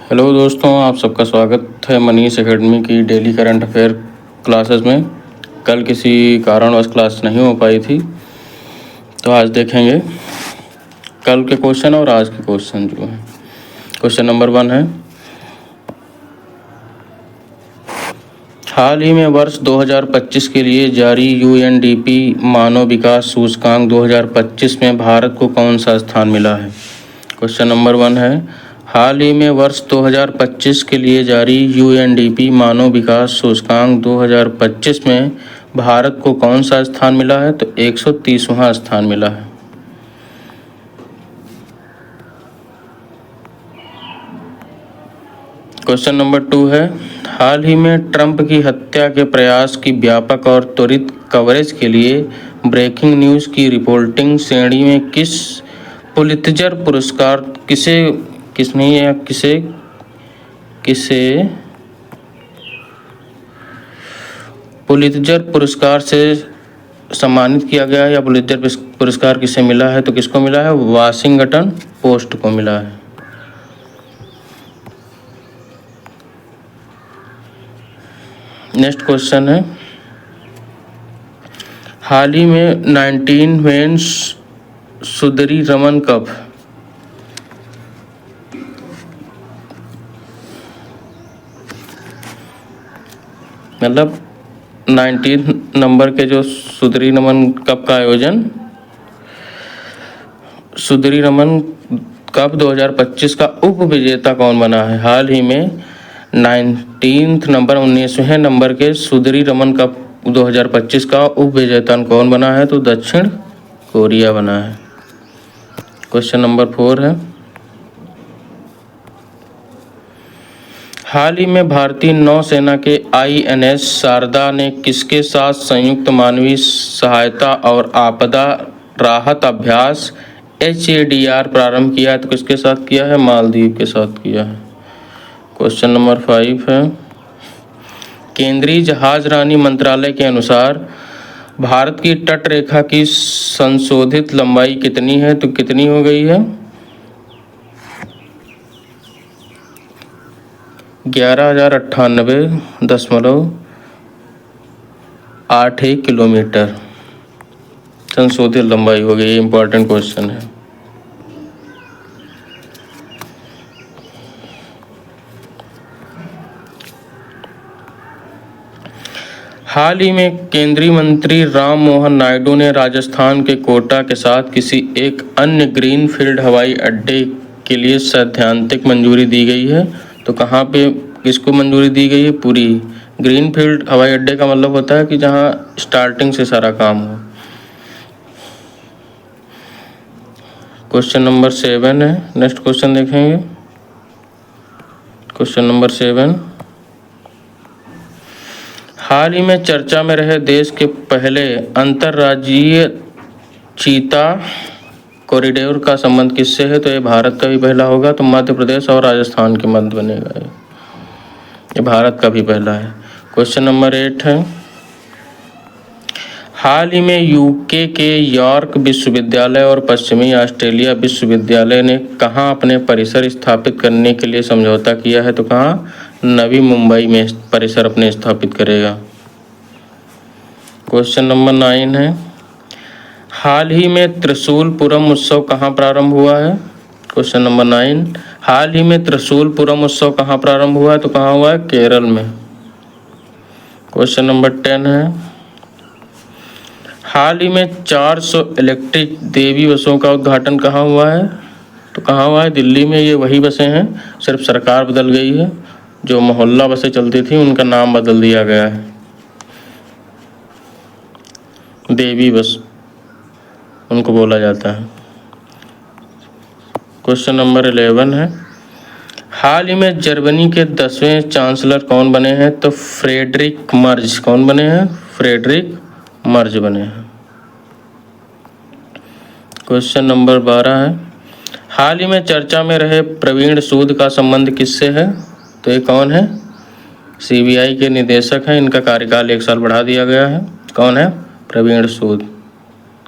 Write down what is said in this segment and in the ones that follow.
Hello दोस्तों, आप सबका स्वागत है मनीष एकेडमी की डेली करंट अफेयर क्लासेस में। कल किसी कारणवश क्लास नहीं हो पाई थी, तो आज देखेंगे कल के क्वेश्चन और आज के क्वेश्चन जो हैं। क्वेश्चन नंबर 1 है, हाल ही में वर्ष 2025 के लिए जारी यूएनडीपी मानव विकास सूचकांक 2025 में भारत को कौन सा स्थान मिला है। क्वेश्चन नंबर 1 है, हाल ही में वर्ष 2025 के लिए जारी यूएनडीपी मानव विकास सूचकांक 2025 में भारत को कौन सा स्थान मिला है। तो 130वां स्थान मिला है। क्वेश्चन नंबर 2 है, हाल ही में ट्रंप की हत्या के प्रयास की व्यापक और त्वरित कवरेज के लिए ब्रेकिंग न्यूज़ की रिपोर्टिंग श्रेणी में किस पुलित्जर पुरस्कार किसे पुलित्जर पुरस्कार से सम्मानित किया गया है, या पुलित्जर पुरस्कार किसे मिला है। तो किसको मिला है, वाशिंगटन पोस्ट को मिला है। नेक्स्ट क्वेश्चन है, हाल ही में 19 मेंस सुंदरी रमन कप मतलब 19 नंबर के जो सुंदरी रमन कप का आयोजन सुंदरी रमन कप 2025 का उप विजेता कौन बना है। हाल ही में 19वें नंबर के सुंदरी रमन कप 2025 का उप विजेता कौन बना है। तो दक्षिण कोरिया बना है। क्वेश्चन नंबर 4 है, हाल ही में भारतीय नौसेना के INS शारदा ने किसके साथ संयुक्त मानवीय सहायता और आपदा राहत अभ्यास HADR प्रारंभ किया है। तो किसके साथ किया है, मालदीव के साथ किया है। क्वेश्चन नंबर 5 है, केंद्रीय जहाजरानी मंत्रालय के अनुसार भारत की तट रेखा की संशोधित लंबाई कितनी है। तो कितनी हो गई है, 11,098.81 किलोमीटर संशोधित लंबाई हो गई। इंपॉर्टेंट क्वेश्चन है। हाल ही में केंद्रीय मंत्री राम मोहन नायडू ने राजस्थान के कोटा के साथ किसी एक अन्य ग्रीनफील्ड हवाई अड्डे के लिए सैद्धांतिक मंजूरी दी गई है। तो कहाँ पे किसको मंजूरी दी गई है, पूरी। ग्रीनफील्ड हवाई अड्डे का मतलब होता है कि जहाँ स्टार्टिंग से सारा काम हो। क्वेश्चन नंबर 7 है, नेक्स्ट क्वेश्चन देखेंगे। क्वेश्चन नंबर 7, हाल ही में चर्चा में रहे देश के पहले अंतर्राज्यीय चीता कॉरिडोर का संबंध किससे है। तो ये भारत का भी पहला होगा। तो मध्य प्रदेश और राजस्थान के मध्य बनेगा। ये भारत का भी पहला है। क्वेश्चन नंबर 8 है, हाल ही में UK के यॉर्क विश्वविद्यालय और पश्चिमी ऑस्ट्रेलिया विश्वविद्यालय ने कहाँ अपने परिसर स्थापित करने के लिए समझौता किया है। तो कहाँ, नवी मुंबई में परिसर अपने स्थापित करेगा। क्वेश्चन नंबर 9 है, हाल ही में त्रिशूलपुरम उत्सव कहाँ प्रारंभ हुआ है। क्वेश्चन नंबर 9, हाल ही में त्रिशूलपुरम उत्सव कहाँ प्रारंभ हुआ है। तो कहाँ हुआ है, केरल में। क्वेश्चन नंबर 10 है, हाल ही में 400 इलेक्ट्रिक देवी बसों का उद्घाटन कहाँ हुआ है। तो कहाँ हुआ है, दिल्ली में। ये वही बसें हैं, सिर्फ सरकार बदल गई है। जो मोहल्ला बसें चलती थी उनका नाम बदल दिया गया है, देवी बस उनको बोला जाता है। क्वेश्चन नंबर 11 है, हाल ही में जर्मनी के 10वें चांसलर कौन बने हैं। तो फ्रेडरिक मर्ज कौन बने हैं, फ्रेडरिक मर्ज बने हैं। क्वेश्चन नंबर 12 है, हाल ही में चर्चा में रहे प्रवीण सूद का संबंध किससे है। तो ये कौन है, CBI के निदेशक हैं। इनका कार्यकाल 1 साल बढ़ा दिया गया है। कौन है, प्रवीण सूद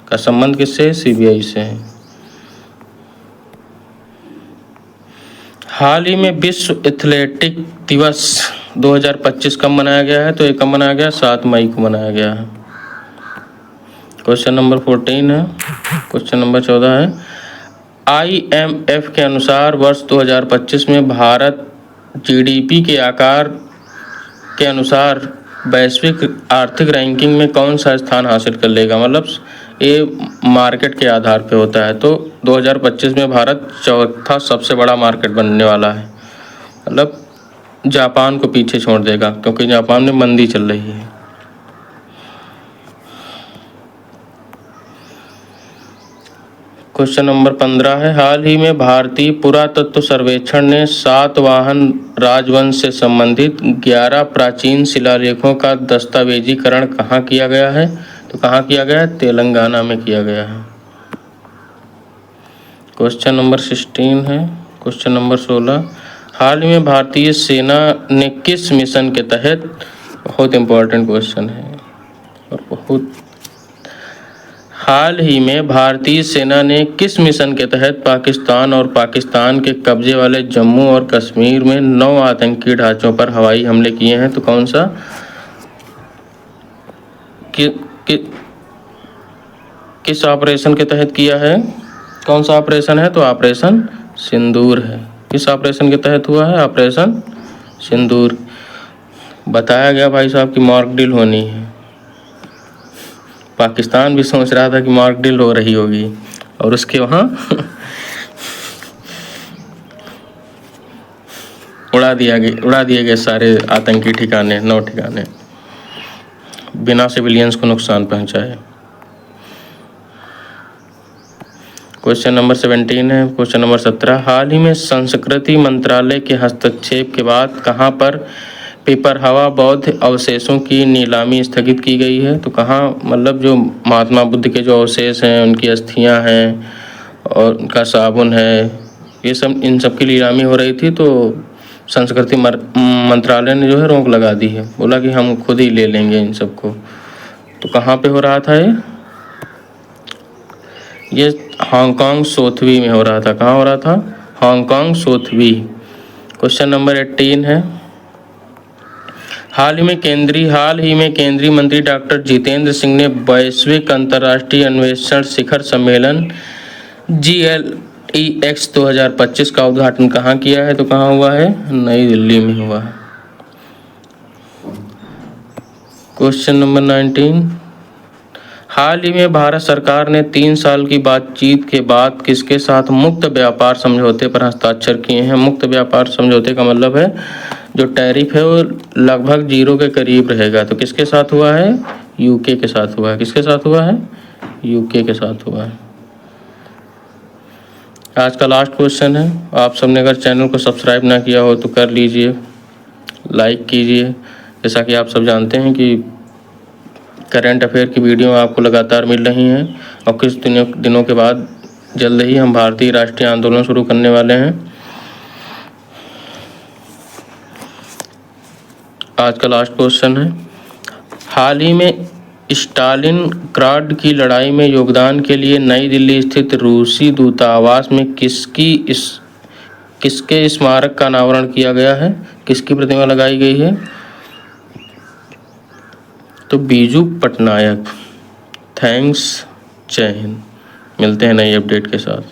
का संबंध किससे, CBI से है। हाल ही में विश्व एथलेटिक दिवस 2025 कब मनाया गया है? तो ये कब मनाया गया? 7 मई को मनाया गया है। क्वेश्चन नंबर 14 है। क्वेश्चन नंबर 14 है, IMF के अनुसार वर्ष 2025 में भारत GDP के आकार के अनुसार वैश्विक आर्थिक रैंकिंग में कौन सा स्थान हासिल कर लेगा? मतलब ये मार्केट के आधार पे होता है। तो 2025 में भारत चौथा सबसे बड़ा मार्केट बनने वाला है, मतलब जापान को पीछे छोड़ देगा, क्योंकि जापान में मंदी चल रही है। क्वेश्चन नंबर 15 है, हाल ही में भारतीय पुरातत्व सर्वेक्षण ने सातवाहन राजवंश से संबंधित 11 प्राचीन शिलालेखों का दस्तावेजीकरण कहाँ किया गया है? तो कहाँ किया गया है? तेलंगाना में किया गया है। क्वेश्चन नंबर 16 है। क्वेश्चन नंबर 16, हाल ही में भारतीय सेना ने किस मिशन के तहत, बहुत इंपॉर्टेंट क्वेश्चन है और बहुत, हाल ही में भारतीय सेना ने किस मिशन के तहत पाकिस्तान और पाकिस्तान के कब्जे वाले जम्मू और कश्मीर में 9 आतंकी ढांचों पर हवाई हमले किए हैं? तो कौन सा किस ऑपरेशन के तहत किया है? कौन सा ऑपरेशन है? तो ऑपरेशन सिंदूर है। किस ऑपरेशन के तहत हुआ है? ऑपरेशन सिंदूर। बताया गया भाई साहब की मॉक ड्रिल होनी है। पाकिस्तान भी सोच रहा था कि मॉक ड्रिल हो रही होगी और उसके वहाँ उड़ा दिए गए सारे आतंकी ठिकाने, 9 ठिकाने, बिना सिविलियंस को नुकसान पहुंचाए। क्वेश्चन नंबर 17 है। क्वेश्चन नंबर 17, हाल ही में संस्कृति मंत्रालय के हस्तक्षेप के बाद कहाँ पर पिपरहवा बौद्ध अवशेषों की नीलामी स्थगित की गई है? तो कहाँ, मतलब जो महात्मा बुद्ध के जो अवशेष हैं, उनकी अस्थियां हैं और उनका साबुन है, ये सब, इन सब की नीलामी हो रही थी। तो संस्कृति मंत्रालय ने जो है रोक लगा दी है, बोला कि हम खुद ही ले लेंगे इन सबको। तो कहाँ पे हो रहा था ये हांगकांग सोथवी में हो रहा था। कहाँ हो रहा था? हांगकांग सोथवी। क्वेश्चन नंबर 18 है, हाल ही में केंद्रीय मंत्री डॉक्टर जितेंद्र सिंह ने वैश्विक अंतर्राष्ट्रीय अन्वेषण शिखर सम्मेलन GLEX 2025 का उद्घाटन कहाँ किया है? तो कहाँ हुआ है? नई दिल्ली में हुआ है। क्वेश्चन नंबर 19, हाल ही में भारत सरकार ने 3 साल की बातचीत के बाद किसके साथ मुक्त व्यापार समझौते पर हस्ताक्षर किए हैं? मुक्त व्यापार समझौते का मतलब है जो टैरिफ है वो लगभग 0 के करीब रहेगा। तो किसके साथ हुआ है? यूके के साथ हुआ है। किसके साथ हुआ है? यूके के साथ हुआ है। आज का लास्ट क्वेश्चन है, आप सबने अगर चैनल को सब्सक्राइब ना किया हो तो कर लीजिए, लाइक कीजिए। जैसा कि आप सब जानते हैं कि करंट अफेयर की वीडियो आपको लगातार मिल रही हैं और कुछ दिनों के बाद जल्द ही हम भारतीय राष्ट्रीय आंदोलन शुरू करने वाले हैं। आज का लास्ट क्वेश्चन है, हाल ही में स्टालिनग्राड की लड़ाई में योगदान के लिए नई दिल्ली स्थित रूसी दूतावास में किसके स्मारक का अनावरण किया गया है? किसकी प्रतिमा लगाई गई है? तो बीजू पटनायक। थैंक्स, जय हिंद। मिलते हैं नई अपडेट के साथ।